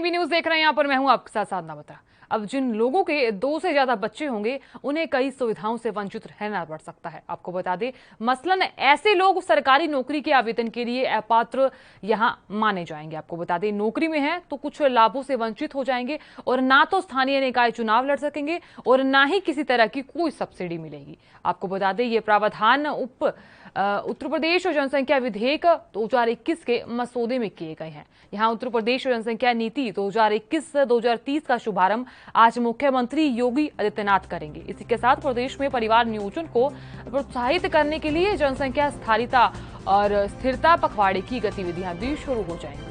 NB news देख रहे हैं। यहाँ पर मैं हूं आपके साथ साधना बत्रा। अब जिन लोगों के 2 से ज्यादा बच्चे होंगे उन्हें कई सुविधाओं से वंचित रहना पड़ सकता है। आपको बता दें, मसलन ऐसे लोग सरकारी नौकरी के आवेदन के लिए अपात्र यहां माने जाएंगे। आपको बता दें, नौकरी में है तो कुछ लाभों से वंचित हो जाएंगे और ना तो स्थानीय निकाय चुनाव लड़ सकेंगे और ना ही किसी तरह की कोई सब्सिडी मिलेगी। आपको बता दें, ये प्रावधान उत्तर प्रदेश जनसंख्या विधेयक 2021 के मसौदे में किए गए हैं। यहाँ उत्तर प्रदेश जनसंख्या नीति 2021-2030 का शुभारंभ आज मुख्यमंत्री योगी आदित्यनाथ करेंगे। इसी के साथ प्रदेश में परिवार नियोजन को प्रोत्साहित करने के लिए जनसंख्या स्थायिता और स्थिरता पखवाड़े की गतिविधियां भी शुरू हो जाएंगी।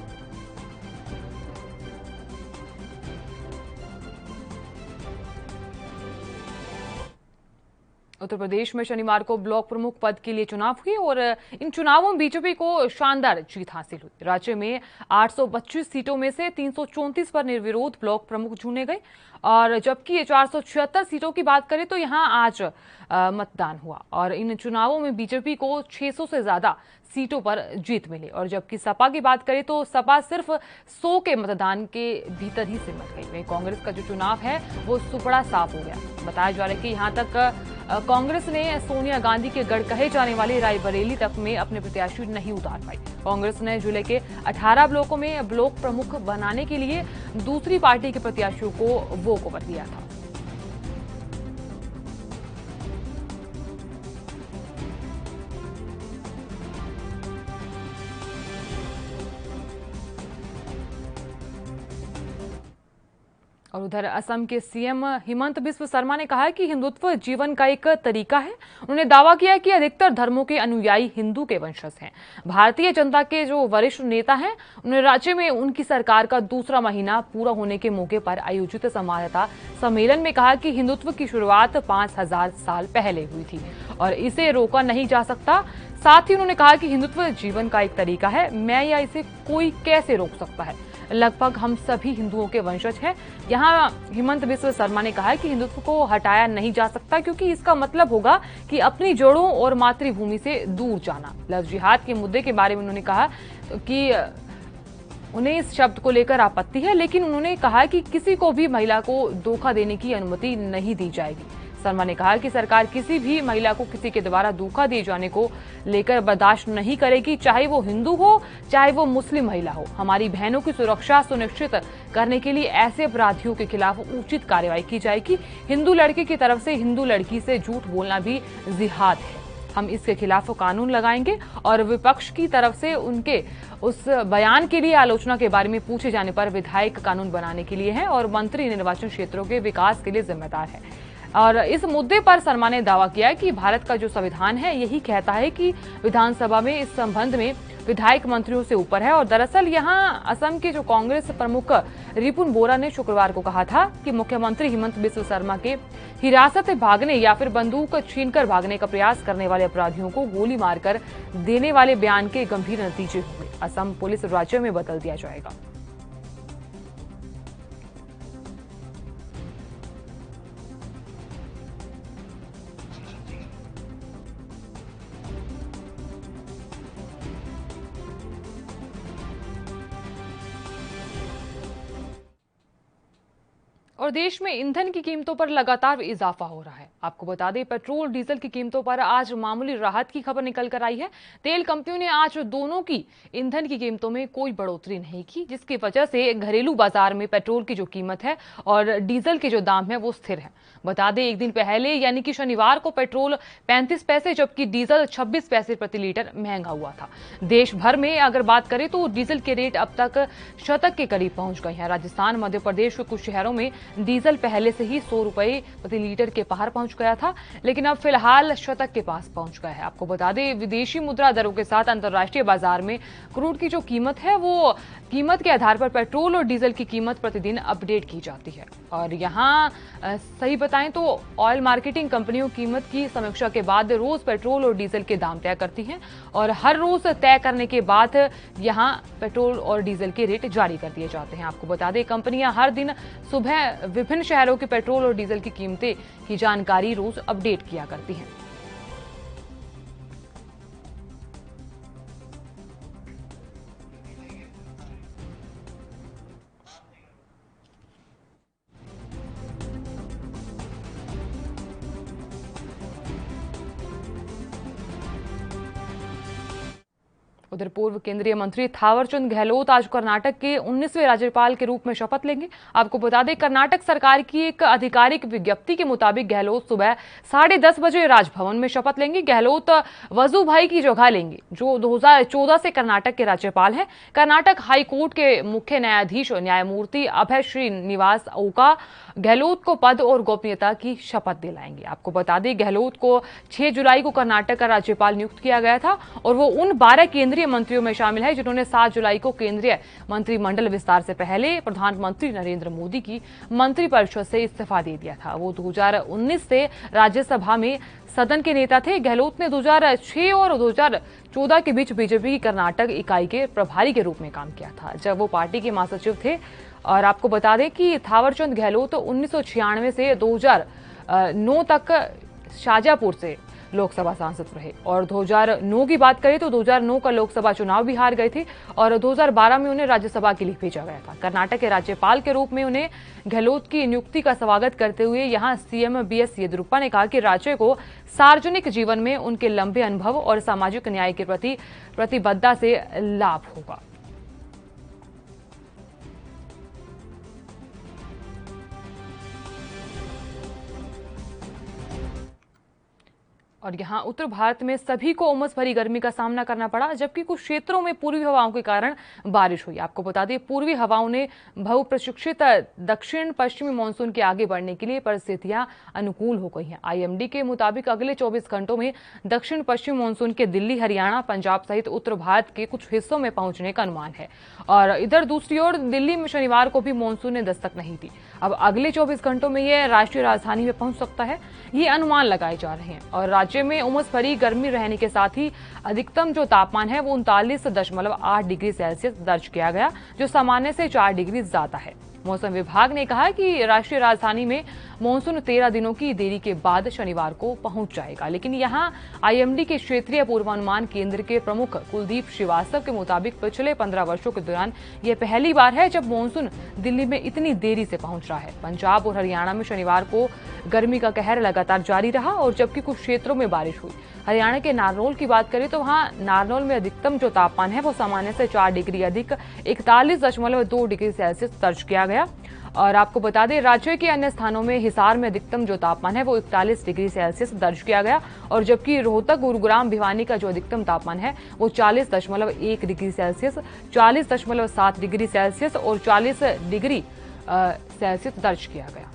उत्तर प्रदेश में शनिवार को ब्लॉक प्रमुख पद के लिए चुनाव हुए और इन चुनावों में बीजेपी को शानदार जीत हासिल हुई। राज्य में 825 सीटों में से 334 पर निर्विरोध ब्लॉक प्रमुख चुने गए और जबकि ये 476 सीटों की बात करें तो यहां आज मतदान हुआ और इन चुनावों में बीजेपी को 600 से ज्यादा सीटों पर जीत मिली और जबकि सपा की बात करें तो सपा सिर्फ 100 के मतदान के भीतर ही सिमट गई। वहीं कांग्रेस का जो चुनाव है वो सुपड़ा साफ हो गया। बताया जा रहा है कि यहां तक कांग्रेस ने सोनिया गांधी के गढ़ कहे जाने वाले रायबरेली तक में अपने प्रत्याशी नहीं उतार पाई। कांग्रेस ने जिले के 18 ब्लॉकों में ब्लॉक प्रमुख बनाने के लिए दूसरी पार्टी के प्रत्याशियों को वोक ओवर दिया था। और उधर असम के सीएम हिमंत बिस्व शर्मा ने कहा है कि हिंदुत्व जीवन का एक तरीका है। उन्होंने दावा किया है कि अधिकतर धर्मों के अनुयायी हिंदू के वंशज हैं। भारतीय जनता के जो वरिष्ठ नेता हैं, उन्होंने राज्य में उनकी सरकार का दूसरा महीना पूरा होने के मौके पर आयोजित संवाददाता सम्मेलन में कहा कि हिंदुत्व की शुरुआत 5000 साल पहले हुई थी और इसे रोका नहीं जा सकता। साथ ही उन्होंने कहा कि हिंदुत्व जीवन का एक तरीका है, मैं या इसे कोई कैसे रोक सकता है। लगभग हम सभी हिंदुओं के वंशज हैं। यहाँ हिमंत बिस्व शर्मा ने कहा है कि हिंदुत्व को हटाया नहीं जा सकता क्योंकि इसका मतलब होगा कि अपनी जड़ों और मातृभूमि से दूर जाना। लव जिहाद के मुद्दे के बारे में उन्होंने कहा कि उन्हें इस शब्द को लेकर आपत्ति है, लेकिन उन्होंने कहा कि किसी को भी महिला को धोखा देने की अनुमति नहीं दी जाएगी। शर्मा ने कहा कि सरकार किसी भी महिला को किसी के द्वारा धोखा दिए जाने को लेकर बर्दाश्त नहीं करेगी, चाहे वो हिंदू हो चाहे वो मुस्लिम महिला हो। हमारी बहनों की सुरक्षा सुनिश्चित करने के लिए ऐसे अपराधियों के खिलाफ उचित कार्रवाई की जाएगी। हिंदू लड़के की तरफ से हिंदू लड़की से झूठ बोलना भी जिहाद है। हम इसके खिलाफ कानून लगाएंगे। और विपक्ष की तरफ से उनके उस बयान के लिए आलोचना के बारे में पूछे जाने पर विधायक कानून बनाने के लिए है और मंत्री निर्वाचन क्षेत्रों के विकास के लिए जिम्मेदार है। और इस मुद्दे पर शर्मा ने दावा किया कि भारत का जो संविधान है यही कहता है कि विधानसभा में इस संबंध में विधायक मंत्रियों से ऊपर है। और दरअसल यहां असम के जो कांग्रेस प्रमुख रिपुन बोरा ने शुक्रवार को कहा था कि मुख्यमंत्री हिमंत बिस्व शर्मा के हिरासत में भागने या फिर बंदूक छीनकर भागने का प्रयास करने वाले अपराधियों को गोली मारकर देने वाले बयान के गंभीर नतीजे होंगे। असम पुलिस राज्य में बदल दिया जाएगा। और देश में ईंधन की कीमतों पर लगातार इजाफा हो रहा है। आपको बता दें, पेट्रोल डीजल की कीमतों पर आज मामूली राहत की खबर निकल कर आई है। तेल कंपनियों ने आज दोनों की ईंधन की कीमतों में कोई बढ़ोतरी नहीं की, जिसकी वजह से घरेलू बाजार में पेट्रोल की जो कीमत है और डीजल के जो दाम है वो स्थिर है। बता दें, एक दिन पहले यानी कि शनिवार को पेट्रोल 35 पैसे जबकि डीजल 26 पैसे प्रति लीटर महंगा हुआ था। देश भर में अगर बात करें तो डीजल के रेट अब तक शतक के करीब पहुंच गए हैं। राजस्थान, मध्य प्रदेश के कुछ शहरों में डीजल पहले से ही 100 रुपए प्रति लीटर के पार पहुंच गया था, लेकिन अब फिलहाल शतक के पास पहुंच गया है। आपको बता दें, विदेशी मुद्रा दरों के साथ अंतर्राष्ट्रीय बाजार में क्रूड की जो कीमत है वो कीमत के आधार पर पेट्रोल और डीजल की कीमत प्रतिदिन अपडेट की जाती है। और यहाँ सही बताएं तो ऑयल मार्केटिंग कंपनियों कीमत की समीक्षा के बाद रोज पेट्रोल और डीजल के दाम तय करती हैं और हर रोज तय करने के बाद यहाँ पेट्रोल और डीजल के रेट जारी कर दिए जाते हैं। आपको बता दें, कंपनियां हर दिन सुबह विभिन्न शहरों के पेट्रोल और डीजल की कीमतें की जानकारी रोज अपडेट किया करती हैं। उधर पूर्व केंद्रीय मंत्री थावरचंद गहलोत आज कर्नाटक के 19वें राज्यपाल के रूप में शपथ लेंगे। आपको बता दें, कर्नाटक सरकार की एक आधिकारिक विज्ञप्ति के मुताबिक गहलोत सुबह 10:30 बजे राजभवन में शपथ लेंगे। गहलोत वजुभाई की जगह लेंगे, जो 2014 से कर्नाटक के राज्यपाल हैं। कर्नाटक हाईकोर्ट के मुख्य न्यायाधीश न्यायमूर्ति अभय श्रीनिवास ओका गहलोत को पद और गोपनीयता की शपथ दिलाएंगे। आपको बता दें, गहलोत को 6 जुलाई को कर्नाटक का राज्यपाल नियुक्त किया गया था और वो उन 12 केंद्रीय मंत्रियों में शामिल है जिन्होंने 7 जुलाई को केंद्रीय मंत्रिमंडल विस्तार से पहले प्रधानमंत्री नरेंद्र मोदी की मंत्रिपरिषद से इस्तीफा दे दिया था। वो 2019 से राज्यसभा में सदन के नेता थे। गहलोत ने 2006 और 2014 के बीच बीजेपी की कर्नाटक इकाई के प्रभारी के रूप में काम किया था, जब वो पार्टी के महासचिव थे। और आपको बता दें कि थावरचंद गहलोत 1996 से 2009 तक शाजापुर से लोकसभा सांसद रहे और 2009 की बात करें तो 2009 का लोकसभा चुनाव भी हार गए थे और 2012 में उन्हें राज्यसभा के लिए भेजा गया था। कर्नाटक के राज्यपाल के रूप में उन्हें गहलोत की नियुक्ति का स्वागत करते हुए यहां सीएम बीएस येदियुरप्पा ने कहा कि राज्य को सार्वजनिक जीवन में उनके लंबे अनुभव और सामाजिक न्याय के प्रति प्रतिबद्धता से लाभ होगा। और यहाँ उत्तर भारत में सभी को उमस भरी गर्मी का सामना करना पड़ा, जबकि कुछ क्षेत्रों में पूर्वी हवाओं के कारण बारिश हुई। आपको बता दें, पूर्वी हवाओं ने बहुप्रशिक्षित दक्षिण पश्चिमी मानसून के आगे बढ़ने के लिए परिस्थितियां अनुकूल हो गई हैं। आईएमडी के मुताबिक अगले 24 घंटों में दक्षिण पश्चिमी मानसून के दिल्ली, हरियाणा, पंजाब सहित उत्तर भारत के कुछ हिस्सों में पहुंचने का अनुमान है। और इधर दूसरी ओर दिल्ली में शनिवार को भी मानसून ने दस्तक नहीं दी। अब अगले 24 घंटों में यह राष्ट्रीय राजधानी में पहुंच सकता है, ये अनुमान लगाए जा रहे हैं। और राज्य में उमस भरी गर्मी रहने के साथ ही अधिकतम जो तापमान है वो 39.8 डिग्री सेल्सियस दर्ज किया गया, जो सामान्य से 4 डिग्री ज्यादा है। मौसम विभाग ने कहा कि राष्ट्रीय राजधानी में मानसून 13 दिनों की देरी के बाद शनिवार को पहुंच जाएगा, लेकिन यहां आईएमडी के क्षेत्रीय पूर्वानुमान केंद्र के प्रमुख कुलदीप श्रीवास्तव के मुताबिक पिछले 15 वर्षों के दौरान यह पहली बार है जब मानसून दिल्ली में इतनी देरी से पहुंच रहा है। पंजाब और हरियाणा में शनिवार को गर्मी का कहर लगातार जारी रहा और जबकि कुछ क्षेत्रों में बारिश हुई। हरियाणा के नारनौल की बात करें तो वहां नारनौल में अधिकतम जो तापमान है वो सामान्य से 4 डिग्री अधिक 41.2 डिग्री सेल्सियस दर्ज किया गया। और आपको बता दें, राज्य के अन्य स्थानों में हिसार में अधिकतम जो तापमान है वो 41 डिग्री सेल्सियस दर्ज किया गया और जबकि रोहतक, गुरुग्राम, भिवानी का जो अधिकतम तापमान है वो 40.1 डिग्री सेल्सियस, 40.7 डिग्री सेल्सियस और 40 डिग्री सेल्सियस दर्ज किया गया।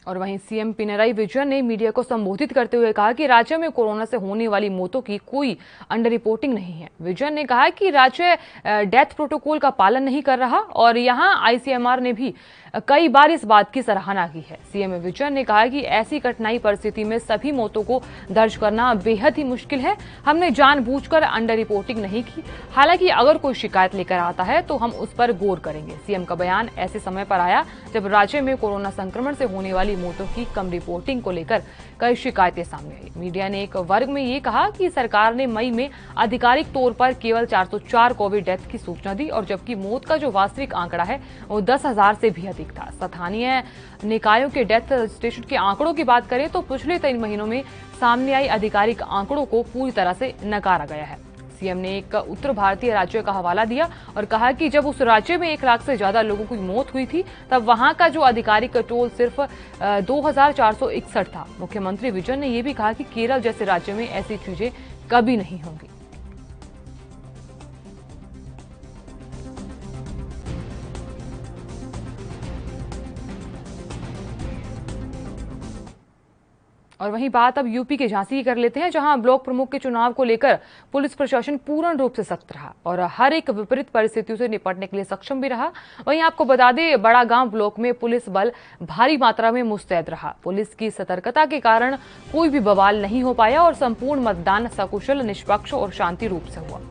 और वहीं सीएम पिनराई विजयन ने मीडिया को संबोधित करते हुए कहा कि राज्य में कोरोना से होने वाली मौतों की कोई अंडर रिपोर्टिंग नहीं है। विजयन ने कहा कि राज्य डेथ प्रोटोकॉल का पालन नहीं कर रहा और यहां आईसीएमआर ने भी कई बार इस बात की सराहना की है। सीएम विजयन ने कहा कि ऐसी कठिनाई परिस्थिति में सभी मौतों को दर्ज करना बेहद ही मुश्किल है। हमने जानबूझकर अंडर रिपोर्टिंग नहीं की। हालांकि अगर कोई शिकायत लेकर आता है तो हम उस पर गौर करेंगे। सीएम का बयान ऐसे समय पर आया जब राज्य में कोरोना संक्रमण से होने वाली मौतों की कम रिपोर्टिंग को लेकर कई शिकायतें सामने आई। मीडिया ने एक वर्ग में ये कहा कि सरकार ने मई में आधिकारिक तौर पर केवल 404 कोविड डेथ की सूचना दी और जबकि मौत का जो वास्तविक आंकड़ा है वो 10,000 से भी अधिक था। स्थानीय निकायों के डेथ रजिस्ट्रेशन के आंकड़ों की बात करें तो पिछले 3 महीनों में सामने आई आधिकारिक आंकड़ों को पूरी तरह से नकारा गया है। सीएम ने एक उत्तर भारतीय राज्य का हवाला दिया और कहा कि जब उस राज्य में 1 लाख से ज्यादा लोगों की मौत हुई थी तब वहां का जो आधिकारिक टोल सिर्फ 2,461 था। मुख्यमंत्री विजयन ने यह भी कहा कि केरल जैसे राज्य में ऐसी चीजें कभी नहीं होंगी। और वहीं बात अब यूपी के झांसी की कर लेते हैं, जहां ब्लॉक प्रमुख के चुनाव को लेकर पुलिस प्रशासन पूर्ण रूप से सख्त रहा और हर एक विपरीत परिस्थितियों से निपटने के लिए सक्षम भी रहा। वहीं आपको बता दें, बड़ा गांव ब्लॉक में पुलिस बल भारी मात्रा में मुस्तैद रहा। पुलिस की सतर्कता के कारण कोई भी बवाल नहीं हो पाया और संपूर्ण मतदान सकुशल, निष्पक्ष और शांति रूप से हुआ।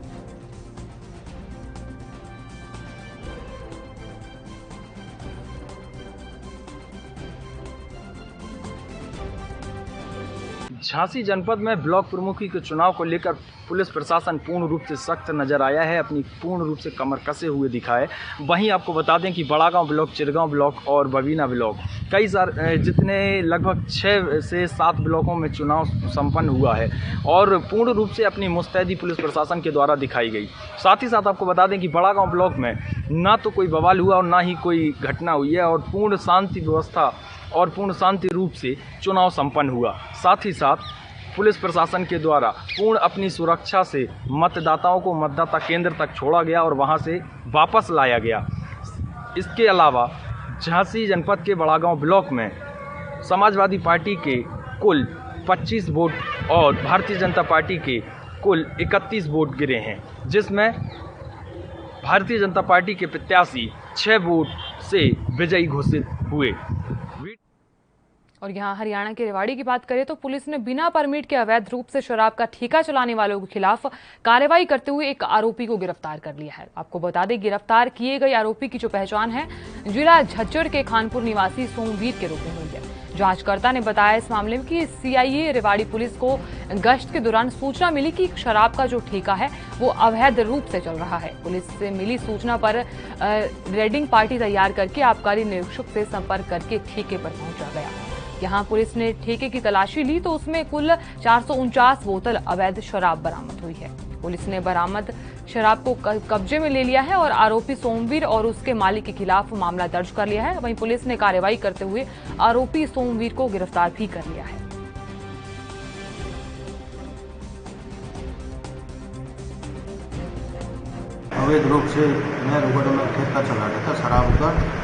झांसी जनपद में ब्लॉक प्रमुखी के चुनाव को लेकर पुलिस प्रशासन पूर्ण रूप से सख्त नजर आया है, अपनी पूर्ण रूप से कमर कसे हुए दिखा है। वहीं आपको बता दें कि बड़ागांव ब्लॉक, चिरगांव ब्लॉक और बवीना ब्लॉक कई सारे जितने लगभग 6 से 7 ब्लॉकों में चुनाव संपन्न हुआ है और पूर्ण रूप से अपनी मुस्तैदी पुलिस प्रशासन के द्वारा दिखाई गई। साथ ही साथ आपको बता दें कि बड़ागांव ब्लॉक में ना तो कोई बवाल हुआ और ना ही कोई घटना हुई है और पूर्ण शांति व्यवस्था और पूर्ण शांति रूप से चुनाव संपन्न हुआ। साथ ही साथ पुलिस प्रशासन के द्वारा पूर्ण अपनी सुरक्षा से मतदाताओं को मतदाता केंद्र तक छोड़ा गया और वहां से वापस लाया गया। इसके अलावा झांसी जनपद के बड़ागांव ब्लॉक में समाजवादी पार्टी के कुल 25 वोट और भारतीय जनता पार्टी के कुल 31 वोट गिरे हैं, जिसमें भारतीय जनता पार्टी के प्रत्याशी 6 वोट से विजयी घोषित हुए। और यहाँ हरियाणा के रेवाड़ी की बात करें तो पुलिस ने बिना परमिट के अवैध रूप से शराब का ठेका चलाने वालों के खिलाफ कार्रवाई करते हुए एक आरोपी को गिरफ्तार कर लिया है। आपको बता दें, गिरफ्तार किए गए आरोपी की जो पहचान है जिला झज्जर के खानपुर निवासी सोमवीर के रूप में हुई है। जांचकर्ता ने बताया इस मामले में कि सीआईए रेवाड़ी पुलिस को गश्त के दौरान सूचना मिली कि शराब का जो ठेका है वो अवैध रूप से चल रहा है। पुलिस से मिली सूचना पर रेडिंग पार्टी तैयार करके आबकारी निरीक्षक से संपर्क करके ठेके पर पहुंचा गया। यहां पुलिस ने ठेके की तलाशी ली तो उसमें कुल 449 बोतल अवैध शराब बरामद हुई है। पुलिस ने बरामद शराब को कब्जे में ले लिया है और आरोपी सोमवीर और उसके मालिक के खिलाफ मामला दर्ज कर लिया है। वहीं पुलिस ने कार्रवाई करते हुए आरोपी सोमवीर को गिरफ्तार भी कर लिया है। अवैध रूप से नहर में ठेका चला रहा था शराब का,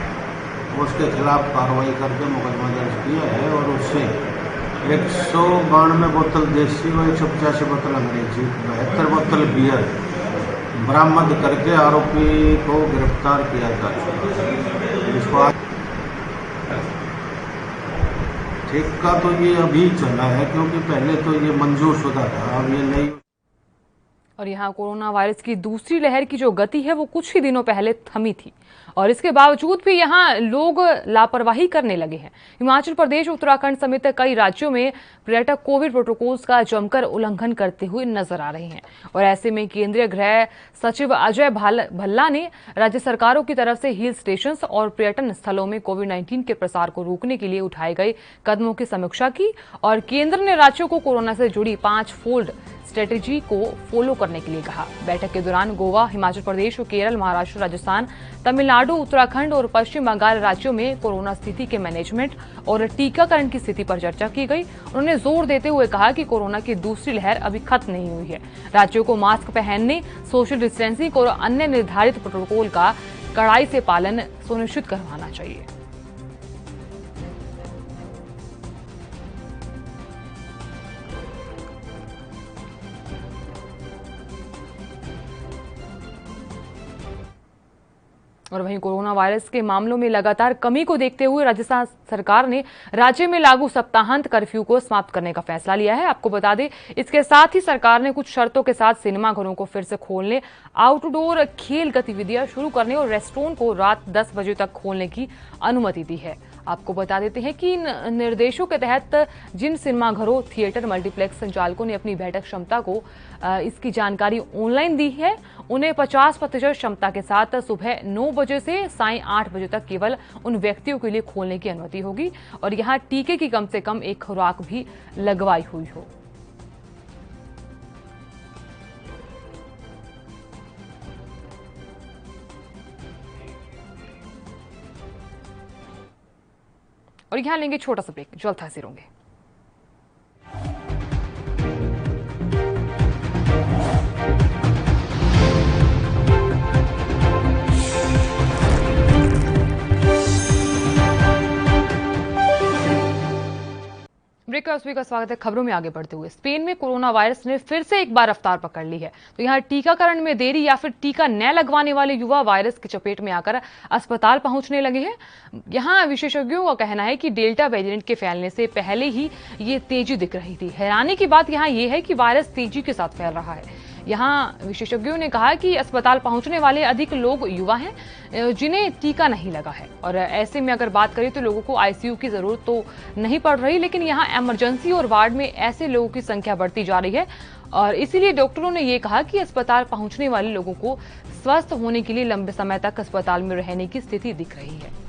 उसके खिलाफ कार्रवाई करके मुकदमा दर्ज किया है और उससे 192 बोतल देसी व 185 बोतल अंग्रेजी, 72 बोतल बियर बरामद करके आरोपी को गिरफ्तार किया जा चुका है। इसको ठेका तो ये अभी चला है क्योंकि पहले तो ये मंजूर शुदा था, अब ये नहीं। और यहाँ कोरोना वायरस की दूसरी लहर की जो गति है वो कुछ ही दिनों पहले थमी थी और इसके बावजूद भी यहाँ लोग लापरवाही करने लगे हैं। हिमाचल प्रदेश, उत्तराखंड समेत कई राज्यों में पर्यटक कोविड प्रोटोकॉल्स का जमकर उल्लंघन करते हुए नजर आ रहे हैं और ऐसे में केंद्रीय गृह सचिव अजय भल्ला ने राज्य सरकारों की तरफ से हिल स्टेशन और पर्यटन स्थलों में कोविड-19 के प्रसार को रोकने के लिए उठाए गए कदमों की समीक्षा की और केंद्र ने राज्यों को कोरोना से जुड़ी 5 फोल्ड स्ट्रेटेजी को फॉलो करने के लिए कहा। बैठक के दौरान गोवा, हिमाचल प्रदेश, केरल, महाराष्ट्र, राजस्थान, तमिलनाडु, उत्तराखंड और पश्चिम बंगाल राज्यों में कोरोना स्थिति के मैनेजमेंट और टीकाकरण की स्थिति पर चर्चा की गई। उन्होंने जोर देते हुए कहा कि कोरोना की दूसरी लहर अभी खत्म नहीं हुई है। राज्यों को मास्क पहनने, सोशल डिस्टेंसिंग और अन्य निर्धारित प्रोटोकॉल का कड़ाई से पालन सुनिश्चित करवाना चाहिए। और वहीं कोरोना वायरस के मामलों में लगातार कमी को देखते हुए राजस्थान सरकार ने राज्य में लागू सप्ताहांत कर्फ्यू को समाप्त करने का फैसला लिया है। आपको बता दें, इसके साथ ही सरकार ने कुछ शर्तों के साथ सिनेमा घरों को फिर से खोलने, आउटडोर खेल गतिविधियां शुरू करने और रेस्टोरेंट को रात 10 बजे तक खोलने की अनुमति दी है। आपको बता देते हैं कि इन निर्देशों के तहत जिन सिनेमा घरों, थिएटर, मल्टीप्लेक्स संचालकों ने अपनी बैठक क्षमता को इसकी जानकारी ऑनलाइन दी है, उन्हें 50% क्षमता के साथ सुबह 9 बजे से सायं 8 बजे तक केवल उन व्यक्तियों के लिए खोलने की अनुमति होगी और यहाँ टीके की कम से कम 1 खुराक भी लगवाई हुई हो। और यहाँ लेंगे छोटा सा ब्रेक, जल्द हाजिर होंगे। ब्रेक का स्वागत है। खबरों में आगे बढ़ते हुए, स्पेन में कोरोना वायरस ने फिर से एक बार रफ्तार पकड़ ली है। तो यहाँ टीकाकरण में देरी या फिर टीका न लगवाने वाले युवा वायरस की चपेट में आकर अस्पताल पहुंचने लगे हैं। यहाँ विशेषज्ञों का कहना है कि डेल्टा वेरिएंट के फैलने से पहले ही ये तेजी दिख रही थी। हैरानी की बात यहाँ ये है कि वायरस तेजी के साथ फैल रहा है। यहाँ विशेषज्ञों ने कहा कि अस्पताल पहुंचने वाले अधिक लोग युवा हैं जिन्हें टीका नहीं लगा है, और ऐसे में अगर बात करें तो लोगों को आईसीयू की जरूरत तो नहीं पड़ रही, लेकिन यहाँ इमरजेंसी और वार्ड में ऐसे लोगों की संख्या बढ़ती जा रही है। और इसीलिए डॉक्टरों ने ये कहा कि अस्पताल पहुंचने वाले लोगों को स्वस्थ होने के लिए लंबे समय तक अस्पताल में रहने की स्थिति दिख रही है।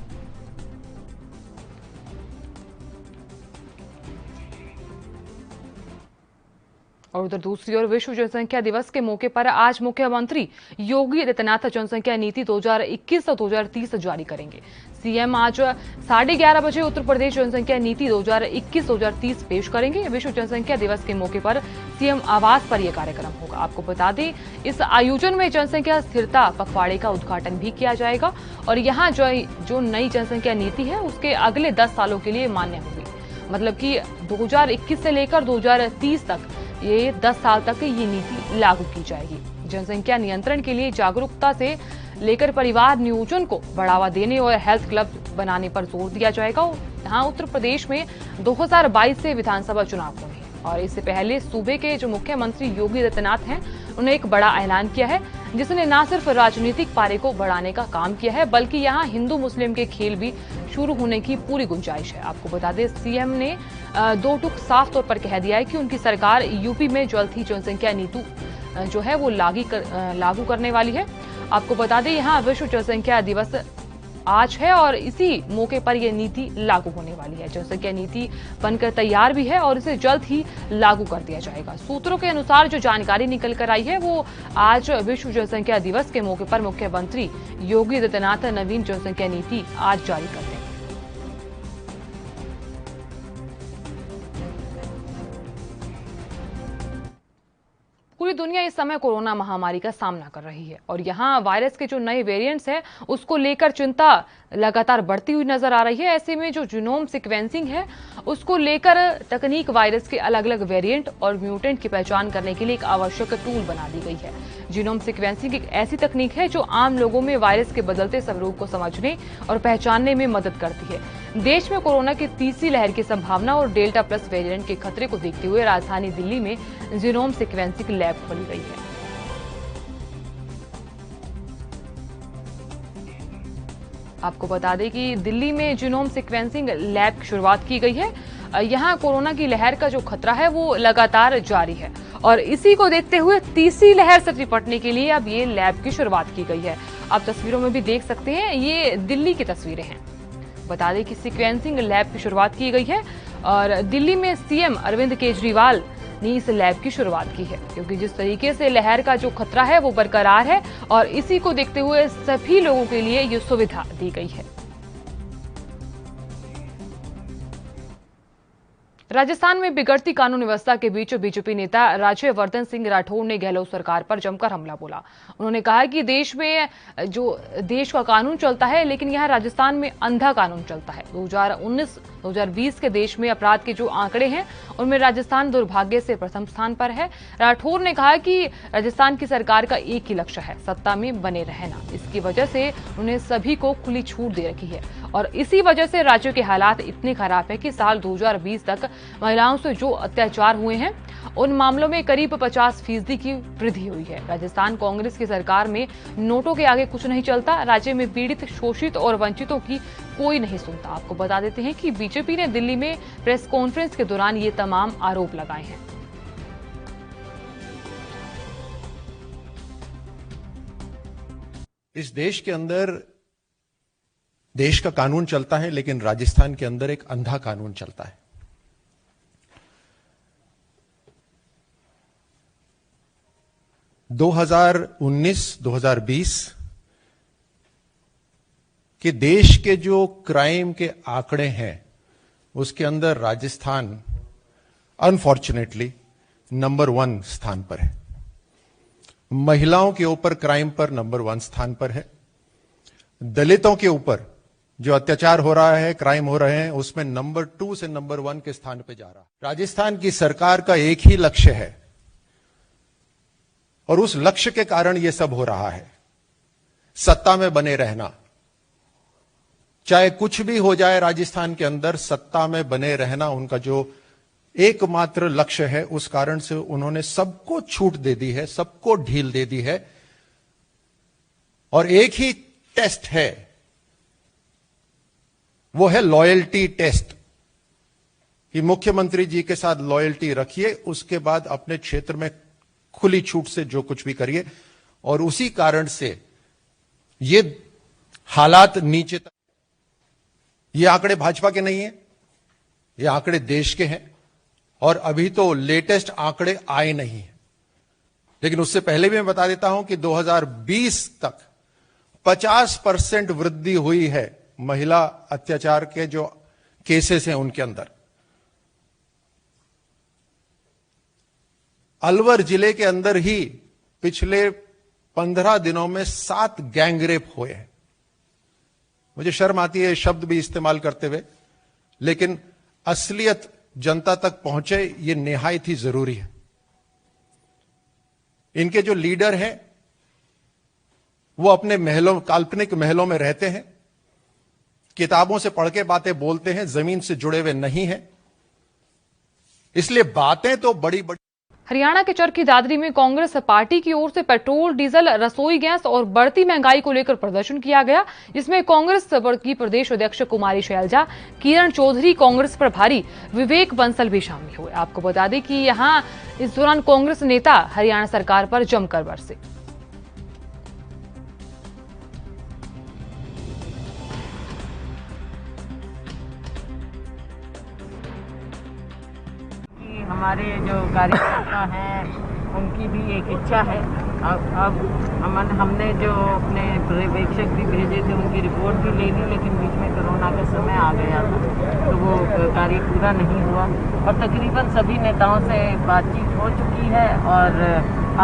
और उधर दूसरी ओर विश्व जनसंख्या दिवस के मौके पर आज मुख्यमंत्री योगी आदित्यनाथ जनसंख्या नीति 2021 और 2030 जारी करेंगे। सीएम आज 11:30 बजे उत्तर प्रदेश जनसंख्या नीति 2021-2030 पेश करेंगे। विश्व जनसंख्या दिवस के मौके पर सीएम आवास पर यह कार्यक्रम होगा। आपको बता दें, इस आयोजन में जनसंख्या स्थिरता पखवाड़े का उद्घाटन भी किया जाएगा और यहाँ जो नई जनसंख्या नीति है उसके अगले 10 सालों के लिए मान्य होगी। मतलब कि 2021 से लेकर 2030 तक ये 10 साल तक ये नीति लागू की जाएगी। जनसंख्या नियंत्रण के लिए जागरूकता से लेकर परिवार नियोजन को बढ़ावा देने और हेल्थ क्लब बनाने पर जोर दिया जाएगा। यहाँ उत्तर प्रदेश में 2022 से विधानसभा चुनाव होंगे और इससे पहले सूबे के जो मुख्यमंत्री योगी आदित्यनाथ हैं उन्होंने एक बड़ा ऐलान किया है, जिसने न सिर्फ राजनीतिक पारे को बढ़ाने का काम किया है बल्कि यहाँ हिंदू मुस्लिम के खेल भी शुरू होने की पूरी गुंजाइश है। आपको बता दें, सीएम ने दो टूक साफ तौर पर कह दिया है कि उनकी सरकार यूपी में जल्द ही जनसंख्या नीति जो है वो लागू करने वाली है। आपको बता दें, यहाँ विश्व जनसंख्या दिवस आज है और इसी मौके पर यह नीति लागू होने वाली है। जनसंख्या नीति बनकर तैयार भी है और इसे जल्द ही लागू कर दिया जाएगा। सूत्रों के अनुसार जो जानकारी निकल कर आई है वो आज विश्व जनसंख्या दिवस के मौके पर मुख्यमंत्री योगी आदित्यनाथ नवीन जनसंख्या नीति आज जारी कर देंगे। पूरी दुनिया इस समय कोरोना महामारी का सामना कर रही है और यहाँ वायरस के जो नए वेरिएंट्स हैं उसको लेकर चिंता लगातार बढ़ती हुई नजर आ रही है। ऐसे में जो जीनोम सीक्वेंसिंग है उसको लेकर तकनीक वायरस के अलग अलग वेरिएंट और म्यूटेंट की पहचान करने के लिए एक आवश्यक टूल बना दी गई है। जीनोम सीक्वेंसिंग एक ऐसी तकनीक है जो आम लोगों में वायरस के बदलते स्वरूप को समझने और पहचानने में मदद करती है। देश में कोरोना की तीसरी लहर की संभावना और डेल्टा प्लस वेरिएंट के खतरे को देखते हुए राजधानी दिल्ली में जीनोम सीक्वेंसिंग लैब खोली गई है। आपको बता दें कि दिल्ली में जीनोम सीक्वेंसिंग लैब की शुरुआत की गई है। यहाँ कोरोना की लहर का जो खतरा है वो लगातार जारी है और इसी को देखते हुए तीसरी लहर से निपटने के लिए अब ये लैब की शुरुआत की गई है। आप तस्वीरों में भी देख सकते हैं, ये दिल्ली की तस्वीरें हैं। बता दें कि सीक्वेंसिंग लैब की शुरुआत की गई है और दिल्ली में सीएम अरविंद केजरीवाल ने इस लैब की शुरुआत की है, क्योंकि जिस तरीके से लहर का जो खतरा है वो बरकरार है और इसी को देखते हुए सभी लोगों के लिए ये सुविधा दी गई है। राजस्थान में बिगड़ती कानून व्यवस्था के बीच बीजेपी नेता राज्यवर्धन सिंह राठौड़ ने गहलोत सरकार पर जमकर हमला बोला। उन्होंने कहा कि देश में जो देश का कानून चलता है लेकिन यहाँ राजस्थान में अंधा कानून चलता है। 2019-2020 के देश में अपराध के जो आंकड़े हैं उनमें राजस्थान दुर्भाग्य से प्रथम स्थान पर है। राठौड़ ने कहा कि राजस्थान की सरकार का एक ही लक्ष्य है, सत्ता में बने रहना। इसकी वजह से उन्हें सभी को खुली छूट दे रखी है और इसी वजह से राज्य के हालात इतने खराब है कि साल 2020 तक महिलाओं से जो अत्याचार हुए हैं उन मामलों में करीब 50% की वृद्धि हुई है। राजस्थान कांग्रेस की सरकार में नोटों के आगे कुछ नहीं चलता। राज्य में पीड़ित, शोषित और वंचितों की कोई नहीं सुनता। आपको बता देते हैं कि बीजेपी ने दिल्ली में प्रेस कॉन्फ्रेंस के दौरान ये तमाम आरोप लगाए हैं। इस देश के अंदर देश का कानून चलता है लेकिन राजस्थान के अंदर एक अंधा कानून चलता है। (2019, 2020) के देश के जो क्राइम के आंकड़े हैं उसके अंदर राजस्थान अनफॉर्चुनेटली नंबर 1 स्थान पर है। महिलाओं के ऊपर क्राइम पर नंबर 1 स्थान पर है। दलितों के ऊपर जो अत्याचार हो रहा है, क्राइम हो रहे हैं, उसमें नंबर 2 से नंबर 1 के स्थान पे जा रहा है। राजस्थान की सरकार का एक ही लक्ष्य है और उस लक्ष्य के कारण यह सब हो रहा है, सत्ता में बने रहना। चाहे कुछ भी हो जाए राजस्थान के अंदर, सत्ता में बने रहना उनका जो एकमात्र लक्ष्य है, उस कारण से उन्होंने सबको छूट दे दी है, सबको ढील दे दी है। और एक ही टेस्ट है, वो है लॉयल्टी टेस्ट, कि मुख्यमंत्री जी के साथ लॉयल्टी रखिए, उसके बाद अपने क्षेत्र में खुली छूट से जो कुछ भी करिए। और उसी कारण से ये हालात नीचे तक, ये आंकड़े भाजपा के नहीं है, ये आंकड़े देश के हैं। और अभी तो लेटेस्ट आंकड़े आए नहीं हैं, लेकिन उससे पहले भी मैं बता देता हूं कि 2020 तक 50% वृद्धि हुई है महिला अत्याचार के जो केसेस हैं उनके अंदर। अलवर जिले के अंदर ही पिछले 15 दिनों में 7 गैंगरेप हुए हैं। मुझे शर्म आती है शब्द भी इस्तेमाल करते हुए, लेकिन असलियत जनता तक पहुंचे ये निहायत ही जरूरी है। इनके जो लीडर हैं वो अपने महलों, काल्पनिक महलों में रहते हैं, किताबों से पढ़ के बातें बोलते हैं, जमीन से जुड़े हुए नहीं हैं। इसलिए बातें तो बड़ी बड़ी। हरियाणा के चरखी दादरी में कांग्रेस पार्टी की ओर से पेट्रोल, डीजल, रसोई गैस और बढ़ती महंगाई को लेकर प्रदर्शन किया गया, जिसमें कांग्रेस की प्रदेश अध्यक्ष कुमारी शैलजा, किरण चौधरी, कांग्रेस प्रभारी विवेक बंसल भी शामिल हुए। आपको बता दें कि यहां इस दौरान कांग्रेस नेता हरियाणा सरकार पर जमकर बरसे। हमारे जो कार्यकर्ता हैं उनकी भी एक इच्छा है। अब हमने जो अपने पर्यवेक्षक भी भेजे थे उनकी रिपोर्ट भी ले ली, लेकिन बीच में कोरोना का समय आ गया था तो वो कार्य पूरा नहीं हुआ। और तकरीबन सभी नेताओं से बातचीत हो चुकी है और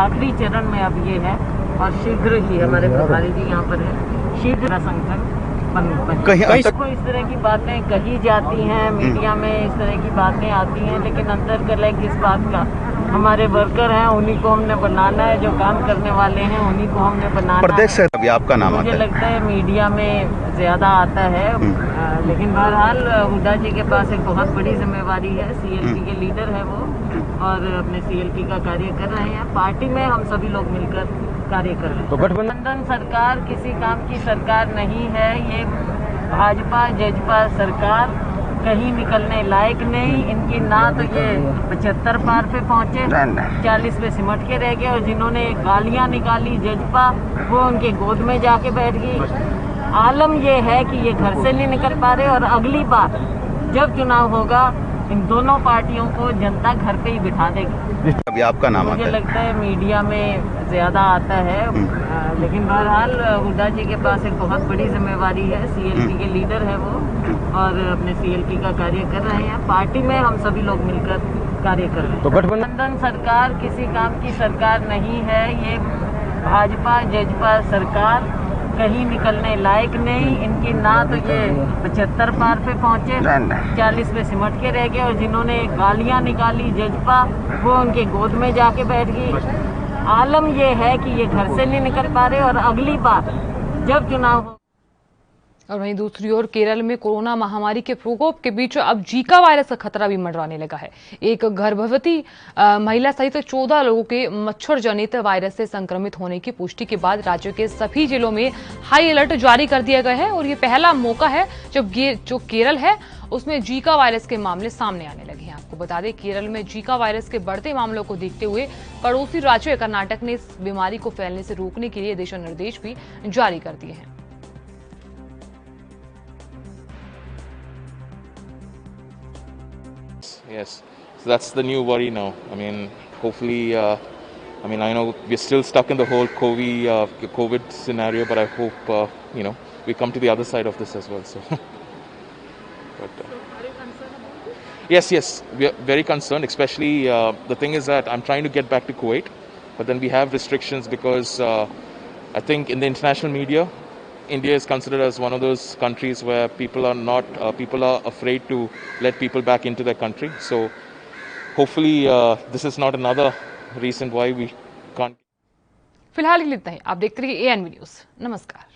आखिरी चरण में अब ये है और शीघ्र ही हमारे प्रभारी जी यहाँ पर है, शीघ्र संगठन इसको इस तरह की बातें कही जाती हैं मीडिया में, इस तरह की बातें आती हैं, लेकिन अंदर का लय किस बात का? हमारे वर्कर हैं, उन्हीं को हमने बनाना है, जो काम करने वाले हैं उन्हीं को हमने बनाना प्रदेश से अभी आपका नाम मुझे लगता है मीडिया में ज्यादा आता है, लेकिन बहरहाल हुड्डा जी के पास एक बहुत बड़ी जिम्मेवारी है। सीएलपी के लीडर है वो और अपने सीएलपी का कार्य कर रहे हैं। पार्टी में हम सभी लोग मिलकर कार्य कर रहे हैं। तो गठबंधन सरकार किसी काम की सरकार नहीं है, ये भाजपा जजपा सरकार कहीं निकलने लायक नहीं। इनकी ना तो ये 75 पार पे पहुंचे, 40 पे सिमट के रह गए, और जिन्होंने गालियां निकाली जजपा वो उनके गोद में जाके बैठ गई। आलम ये है कि ये घर से नहीं निकल पा रहे, और अगली बार जब चुनाव होगा इन दोनों पार्टियों को जनता घर पे ही बिठा देगी। अभी आपका नाम मुझे लगता है मीडिया में ज्यादा आता है, लेकिन बहरहाल हुड्डा जी के पास एक बहुत बड़ी जिम्मेवारी है। सीएलपी के लीडर है वो और अपने सीएलपी का कार्य कर रहे हैं। पार्टी में हम सभी लोग मिलकर कार्य कर रहे हैं। तो गठबंधन सरकार किसी काम की सरकार नहीं है, ये भाजपा जजपा सरकार कहीं निकलने लायक नहीं। इनकी ना तो ये 75 पार पे पहुंचे, 40 पे सिमट के रह गए, और जिन्होंने गालियां निकाली जजपा वो उनके गोद में जाके बैठ गई। आलम ये है कि ये घर से नहीं निकल पा रहे, और अगली बार जब चुनाव हो। और वहीं दूसरी ओर केरल में कोरोना महामारी के प्रकोप के बीच अब जीका वायरस का खतरा भी मंडराने लगा है। एक गर्भवती महिला सहित 14 लोगों के मच्छर जनित वायरस से संक्रमित होने की पुष्टि के बाद राज्य के सभी जिलों में हाई अलर्ट जारी कर दिया गया है, और ये पहला मौका है जब जो केरल है उसमें जीका वायरस के मामले सामने आने लगे हैं। आपको बता दें केरल में जीका वायरस के बढ़ते मामलों को देखते हुए पड़ोसी राज्य कर्नाटक ने इस बीमारी को फैलने से रोकने के लिए दिशा निर्देश भी जारी कर दिए हैं। Yes, so that's the new worry now. I mean, hopefully, I know we're still stuck in the whole COVID scenario, but I hope, we come to the other side of this as well. So, but, are you concerned about this? Yes, we are very concerned, especially the thing is that I'm trying to get back to Kuwait, but then we have restrictions because I think in the international media, India is considered as one of those countries where people are afraid to let people back into their country. So hopefully this is not another reason why we can't. फिलहाल के लिए इतना ही। आप देखते रहिए ANV news. नमस्कार।